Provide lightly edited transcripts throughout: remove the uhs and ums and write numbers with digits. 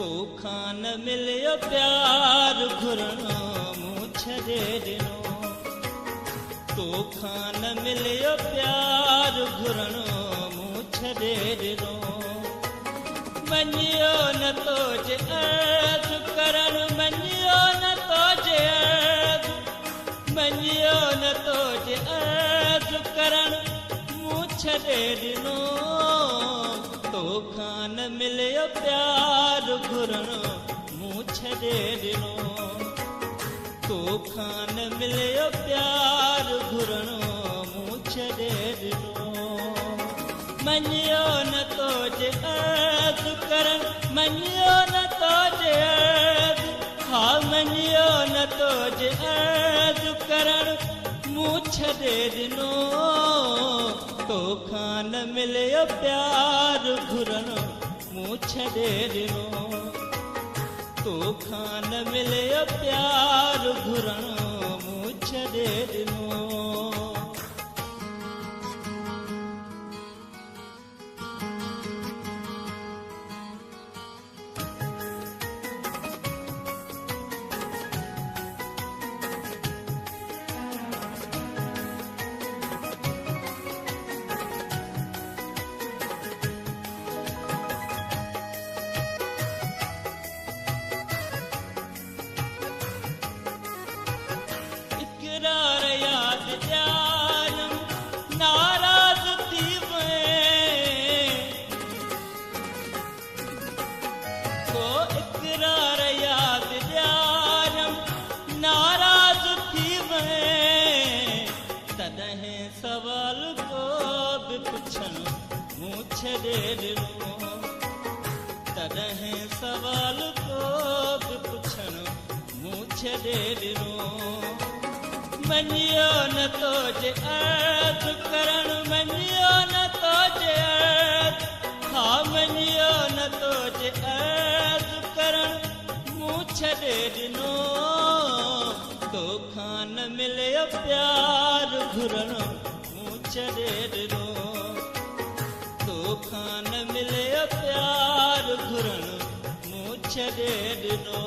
तोखां न मिलियो प्यार घुरणो मूं छॾे ॾिनो तोखां न मिलियो प्यार घुरणो मूं छॾे ॾिनो मञियो न तोजे अर्ज़ करणु मञियो न तोजे अर्ज़ मञियो न तोजे अर्ज़ करणु मूं छॾे ॾिनो तोखां न मिलियो प्यार घुरणो मूं छॾे ॾिनो तोखां न मिलियो प्यार घुरणो मूं छॾे ॾिनो मञियो न तोजे अर्ज़ करणु मञियो न तोजे अर्ज़ हा मञियो न तोजे अर्ज़ करणु मूं छॾे ॾिनो तोखां न मिलियो प्यार घुरणो मूं छॾे ॾिनो तोखां न मिलियो प्यार घुरणो मूं छॾे ॾिनो इक़रार याद ॾियारम नाराज़ थी को इक़रार याद ॾियारम नाराज़ थी तॾहिं सवाल को बि पुछणु मूं छॾे ॾिनो तॾहिं सवाल को बि पुछणु मूं छॾे ॾिनो मञियो न तोजे अर्ज़ करणु मञियो न तोजे अर्ज़ हा मञियो न तोजे अर्ज़ करणु मूं छॾे ॾिनो तोखां न मिलियो प्यार घुरणो मूं छॾे ॾिनो तोखां न मिलियो प्यार घुरणो मूं छॾे ॾिनो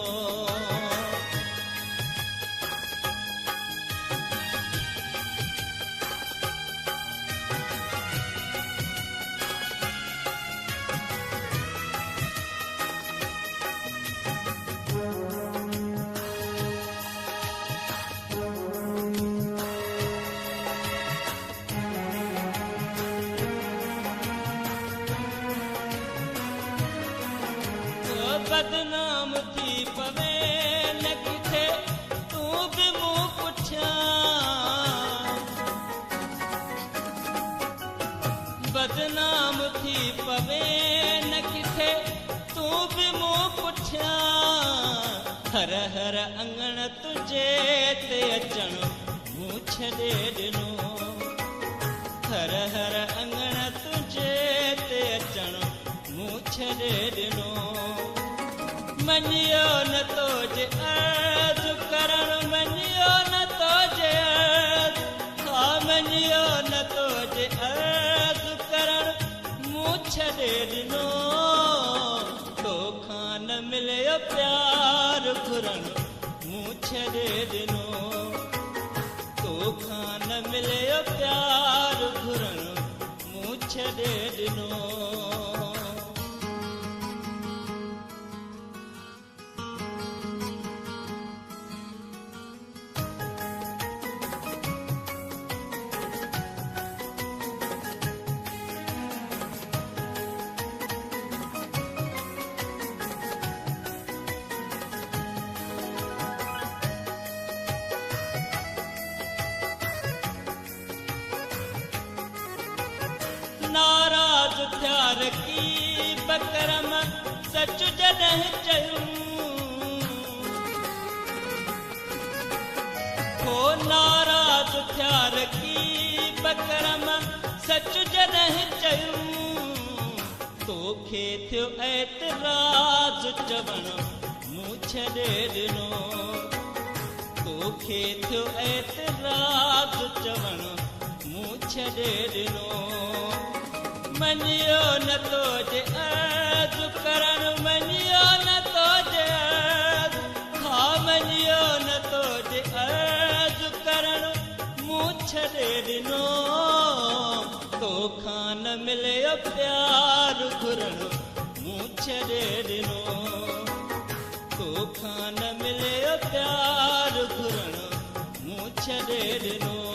बदनाम थी पवे न किथे तूं बि मूं पुठियां बदनाम थी पवे न किथे तूं बि मूं पुठियां हर हर अंगण तुंहिंजे ते अचणु मूं छॾे ॾिनो हर हर अंगण तुंहिंजे ते अचणु मूं छॾे ॾिनो मञियो न तोजे अर्ज़ करणु मञियो न तोजे अर्ज़ हा मञियो न तोजे अर्ज़ करणु मूं छॾे ॾिनो तोखां न मिलियो प्यार घुरणु मूं छॾे ॾिनो तोखां न मिलियो प्यार घुरणु मूं छॾे ॾिनो नाराज़ थिया रकीब करम सच जॾहिं चयूं हो नाराज़ थिया रकीब करम सच जॾहिं चयूं तोखे थियो एतिराज़ चवणु मूं छॾे ॾिनो तोखे थियो एतिराज़ चवणु मूं छॾे ॾिनो मञियो न तोजे अर्ज़ करणु मञियो न तोखां न मिलियो प्यार घुरणु मूं छॾे ॾिनो तोखां न मिलियो प्यार घुरणु मूं छॾे ॾिनो